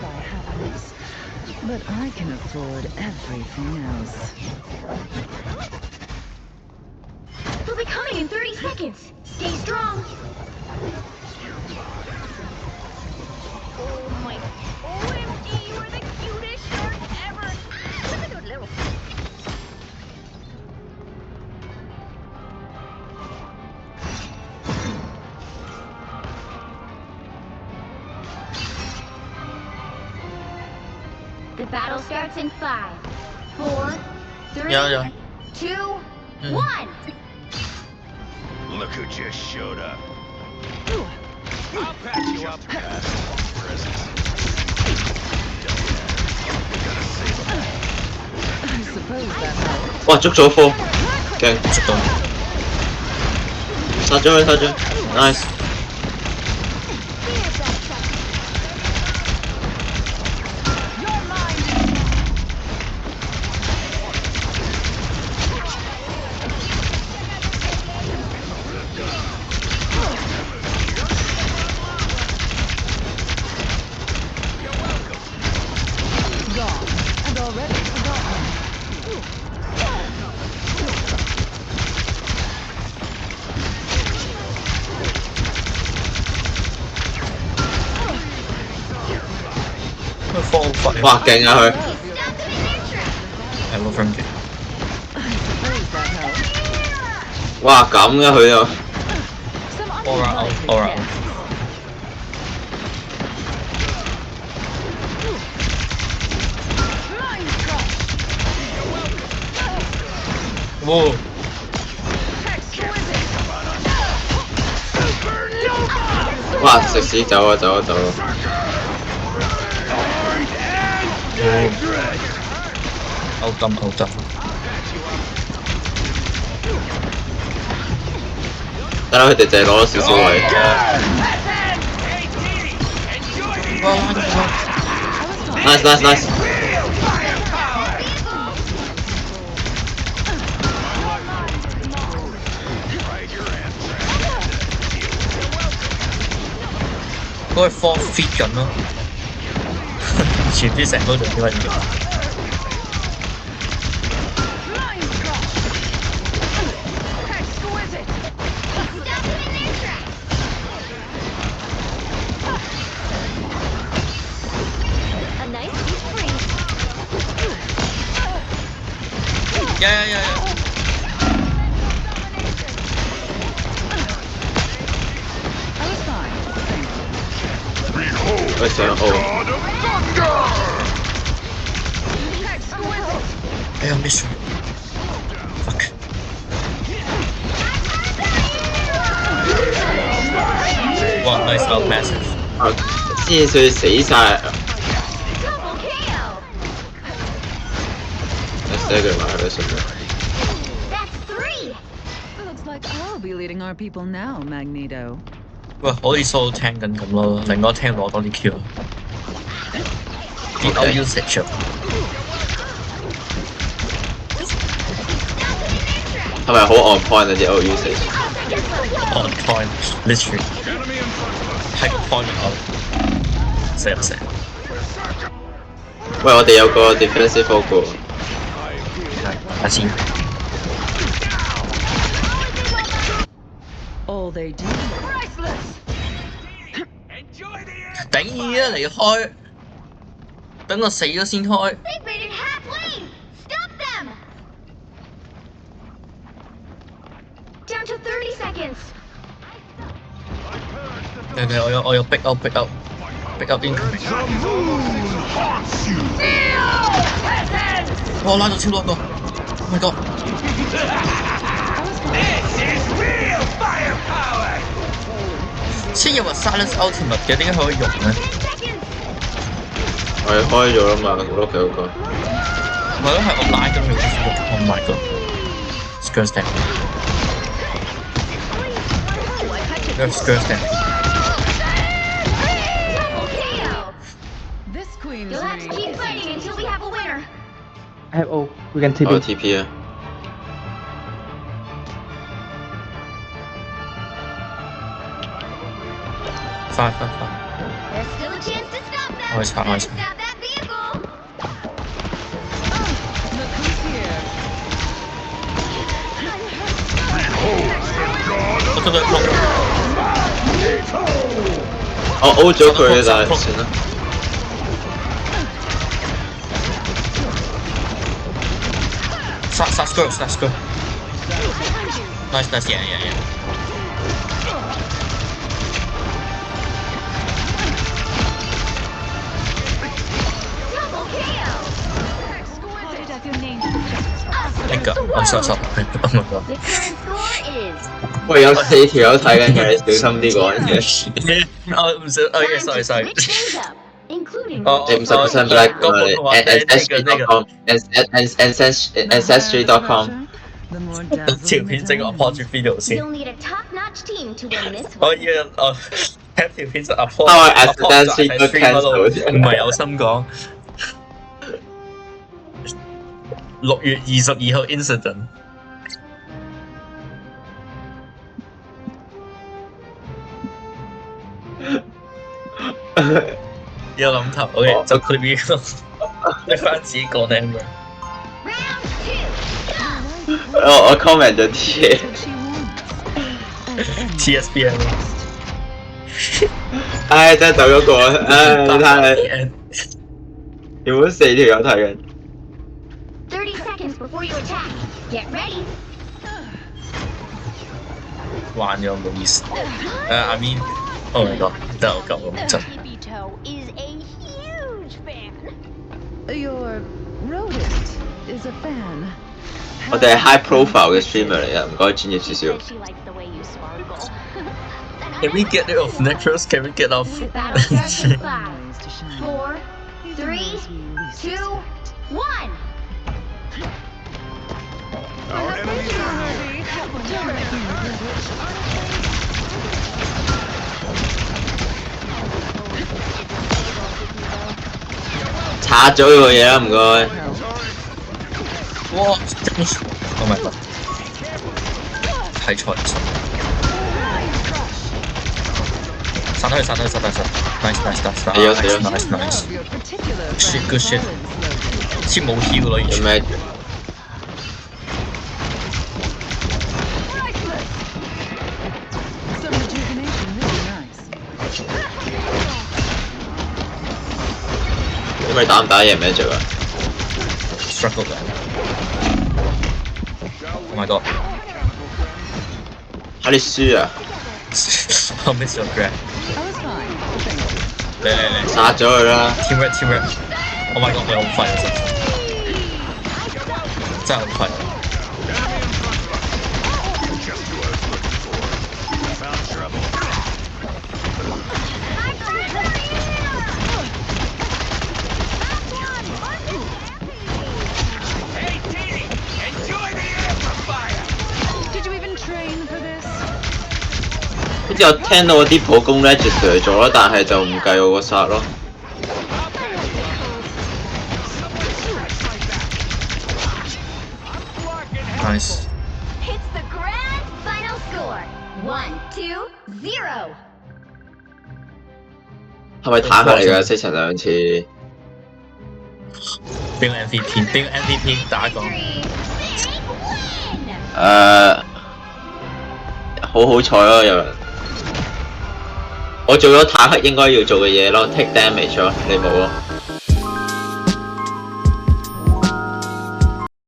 by happiness, but I can afford everything else. They'll be coming in 30 seconds. Stay strong. Oh my. OMG, you are the cutest shark ever. Look at those little. The battle starts in 5, 4, 3, 2, 1. Look who just showed up. I'll patch you up. Presents. I suppose that helps. 哇，捉咗科，勁捉到，殺咗佢，殺咗，nice。Gone, and already forgotten. Wow, 勁啊佢，係冇 frame 嘅。I suppose that helps. 哇咁嘅佢又， Some Aura out, aura out. Mind crush. 哇！ 哇食屎走啊走啊走啊！歐金歐金，得啦，佢哋淨係攞咗少少位。Nice nice nice。嗰個 form fit 緊咯，前啲成個做啲乜嘢？ A nice deep freeze. Yeah. I was fine. Thank you. 佢上澳，哎呀 miss 咗 ，fuck！ 哇 nice out massive， 啊先佢死晒， Double KO. 死佢埋佢順啦。 That's 3. Looks like I'll be leading our people now, Magneto. 喂好似 solo 聽緊咁咯，另外聽攞多啲 Q，啲 out usage 係咪好 on point 啊啲 O usage？ on point literally 係 point out， 成唔成？喂，我哋有個 defensive focus 喎。下先。 All they do. 頂意啊！離開，等我死咗先開。 They've made it half lane. Stop them. Down to 30 seconds. 我有 pick up incoming。哇！拉到超多個 ，Oh my god！ 先有話 silence ultimate 嘅，點解佢可以用咧？ 我哋開咗啦嘛，碌佢嗰個。係咯，係我拉咗佢先用。Oh my god！Skirt step。Skirt step。 Double KO. This queen's You'll have to reign keep isn't fighting until we have a winner. I have O. We can 我 TP. TP 啊！ 快！ There's still a chance to stop them. 開叉開叉。 Stop that vehicle! Look who's here. 我得佢我 O 咗佢，但係算啦。殺 girl。Nice yeah. Double KO! Exquisite. Your name Thank God. I'm so sorry. Oh my god. The current score is... 喂，有4條友睇緊嘅，你小心啲講嘢。我唔想。Oh yeah, sorry. Switch things up, including... 你50% black ancestry.com。 The more 條片整個 upload video 先。 You'll need a top-notch team to win this 我 one. 要睇條片就 upload。 How I accidentally got cancelled 唔係有心講。6月22號 incident。有諗頭，OK，就 clip 呢個，你翻自己個 name。 Round 2, go! 我 comment 咗啲嘢。 what she wants. TSBM。唉，真係走咗個，唉，你睇下，原本4條友睇緊。 30 seconds before you attack. Get ready. 玩咗唔好意思。I mean，oh my god，真係好夠真。 Hibito is a huge fan. Your rodent is a fan. 我哋係 high profile 嘅 streamer 嚟嘅，唔該專業少少。 She likes the way you sparkle. Can we get rid of Necros? Can we get off? Battle starts in 5, Ways to shine. 4, 3, 2, 1. Our enemies are near. 拆咗佢個嘢啦，唔該。哇！Oh my god！睇錯咗。殺得佢！Nice！ Your particular Good shit！先冇 heal 咯，完全。有咩？ Some rejuvenation, really nice. 因為打唔打贏咩着啊？ struggle 嘅。Oh my god！ 嚇你輸啊！ I miss your grab。 I was fine. Thank you. 嚟！殺咗佢啦！ Team Red。Oh my god！ 你好快啊！真係好快。 Just who I was looking for. Found trouble. Hey, Dee! Enjoy the amplifier! Did you even train for this? 好似我聽到我啲普攻 register 咗啦，但係就唔計我個殺咯。 Nice。 It's the grand final score. 1-2-0. 係咪坦克嚟㗎？死陳兩次。邊個 MVP？ 邊個 MVP 打講？ Victory. Big win. 好好彩咯，有人。我做咗坦克應該要做嘅嘢咯，take damage 咯，你冇咯。